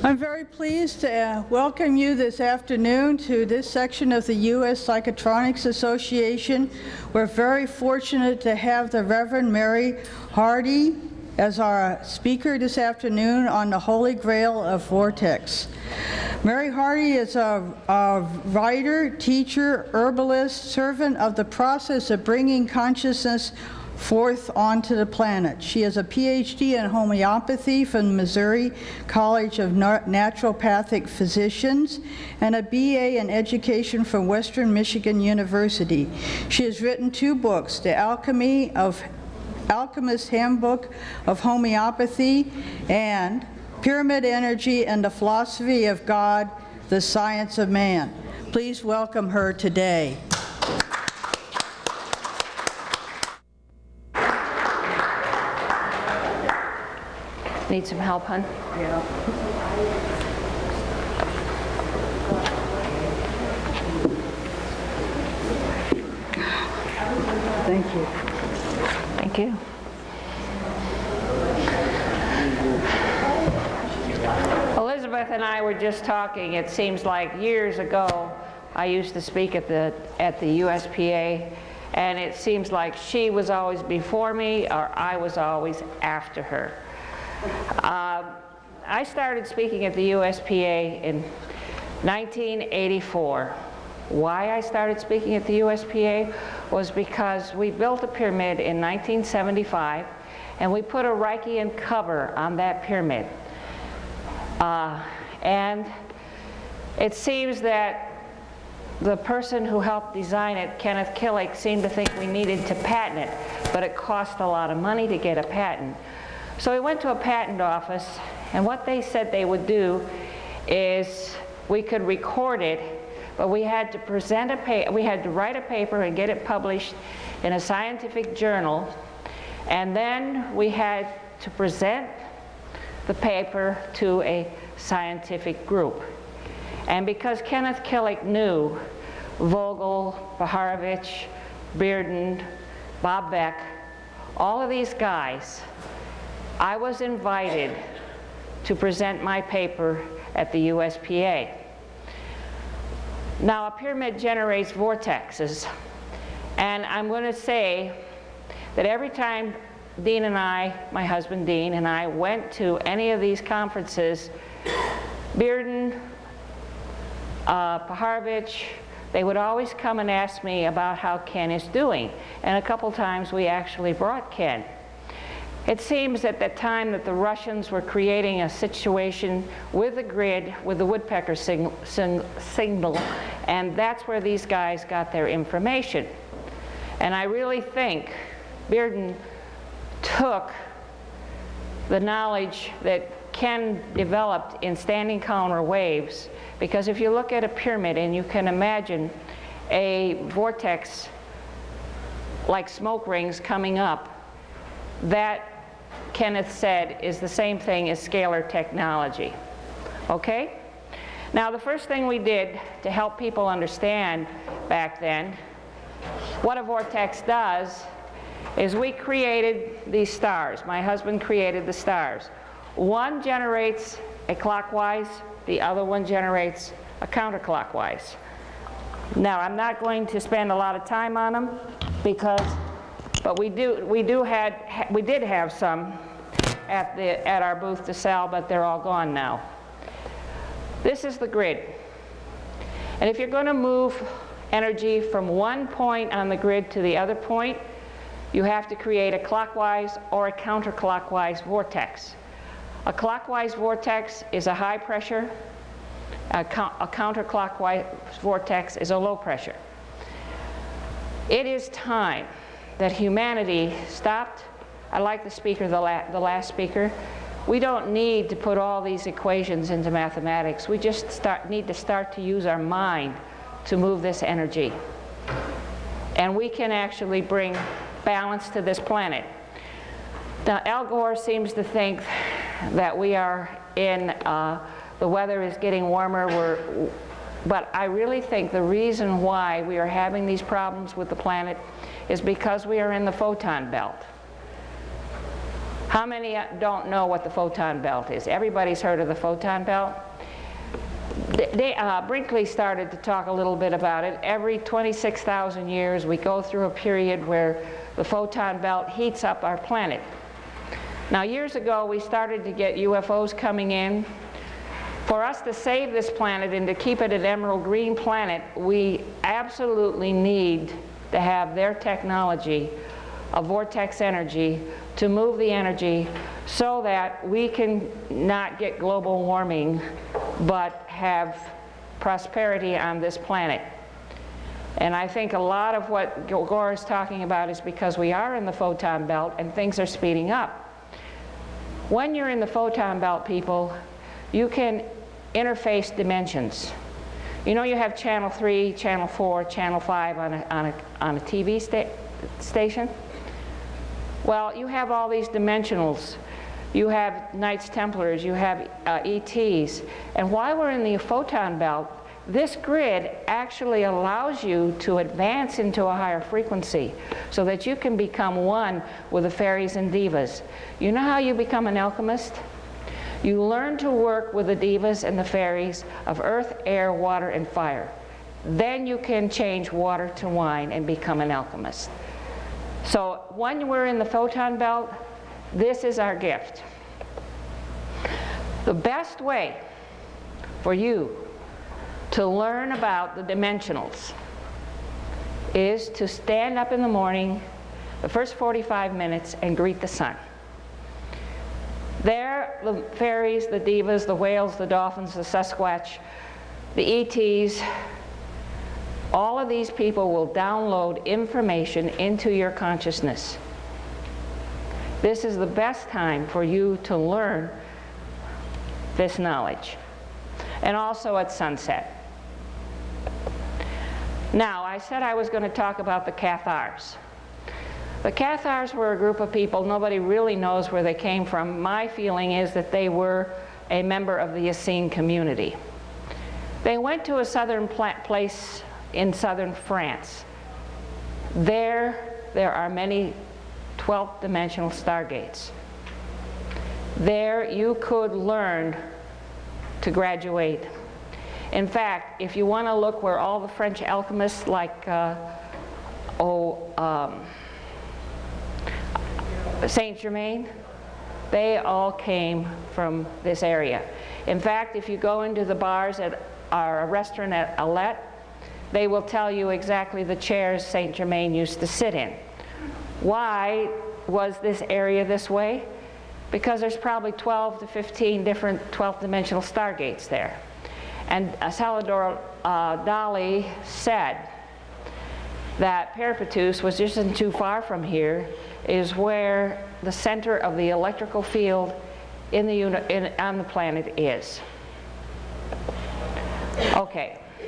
I'm very pleased to welcome you this afternoon to this section of the U.S. Psychotronics Association. We're very fortunate to have the Reverend Mary Hardy as our speaker this afternoon on the Holy Grail of Vortex. Mary Hardy is a writer, teacher, herbalist, servant of the process of bringing consciousness forth onto the planet. She has a PhD in homeopathy from Missouri College of Naturopathic Physicians and a BA in education from Western Michigan University. She has written 2 books, The Alchemist's Handbook of Homeopathy and Pyramid Energy and the Philosophy of God, the Science of Man. Please welcome her today. Need some help, hon? Yeah. Thank you. Thank you. Elizabeth and I were just talking. It seems like years ago I used to speak at the USPA, and it seems like she was always before me or I was always after her. I started speaking at the USPA in 1984. Why I started speaking at the USPA was because we built a pyramid in 1975 and we put a Reichian cover on that pyramid. And it seems that the person who helped design it, Kenneth Killick, seemed to think we needed to patent it, but it cost a lot of money to get a patent. So we went to a patent office, and what they said they would do is we could record it, but we had to we had to write a paper and get it published in a scientific journal, and then we had to present the paper to a scientific group. And because Kenneth Killick knew Vogel, Baharovich, Bearden, Bob Beck, all of these guys, I was invited to present my paper at the USPA. Now, a pyramid generates vortexes, and I'm going to say that every time Dean and I, my husband Dean, and I went to any of these conferences, Bearden, Paharovich, they would always come and ask me about how Ken is doing, and a couple times we actually brought Ken. It seems at the time that the Russians were creating a situation with the grid, with the woodpecker signal, and that's where these guys got their information. And I really think Bearden took the knowledge that Ken developed in standing counter waves, because if you look at a pyramid and you can imagine a vortex like smoke rings coming up, that Kenneth said is the same thing as scalar technology. Okay? Now, the first thing we did to help people understand back then what a vortex does is we created these stars. My husband created the stars. One generates a clockwise, the other one generates a counterclockwise. Now, I'm not going to spend a lot of time on them but we did have some at our booth to sell, but they're all gone now. This is the grid. And if you're going to move energy from one point on the grid to the other point, you have to create a clockwise or a counterclockwise vortex. A clockwise vortex is a high pressure. A counterclockwise vortex is a low pressure. It is time that humanity stopped. I like the speaker, the last speaker. We don't need to put all these equations into mathematics. We just need to start to use our mind to move this energy. And we can actually bring balance to this planet. Now, Al Gore seems to think that we are in, the weather is getting warmer, but I really think the reason why we are having these problems with the planet is because we are in the photon belt. How many don't know what the photon belt is? Everybody's heard of the photon belt. Brinkley started to talk a little bit about it. Every 26,000 years we go through a period where the photon belt heats up our planet. Now, years ago we started to get UFOs coming in. For us to save this planet and to keep it an emerald green planet, we absolutely need to have their technology of vortex energy to move the energy so that we can not get global warming but have prosperity on this planet. And I think a lot of what Gore is talking about is because we are in the photon belt and things are speeding up. When you're in the photon belt, people, you can interface dimensions. You know, you have channel 3, channel 4, channel 5 on a TV station? Well, you have all these dimensionals. You have Knights Templars, you have ETs. And while we're in the photon belt, this grid actually allows you to advance into a higher frequency so that you can become one with the fairies and divas. You know how you become an alchemist? You learn to work with the divas and the fairies of earth, air, water, and fire. Then you can change water to wine and become an alchemist. So when we're in the photon belt, this is our gift. The best way for you to learn about the dimensionals is to stand up in the morning, the first 45 minutes, and greet the sun. There, the fairies, the divas, the whales, the dolphins, the Sasquatch, the ETs, all of these people will download information into your consciousness. This is the best time for you to learn this knowledge. And also at sunset. Now, I said I was going to talk about the Cathars. The Cathars were a group of people, nobody really knows where they came from. My feeling is that they were a member of the Essene community. They went to a southern place in southern France. There are many 12th dimensional stargates. There you could learn to graduate. In fact, if you want to look where all the French alchemists like Saint Germain, they all came from this area. In fact, if you go into the bars at our restaurant at Alette, they will tell you exactly the chairs Saint Germain used to sit in. Why was this area this way? Because there's probably 12 to 15 different 12th dimensional stargates there. And Salvador Dali said that Peripatus, which isn't too far from here, is where the center of the electrical field on the planet is. Okay.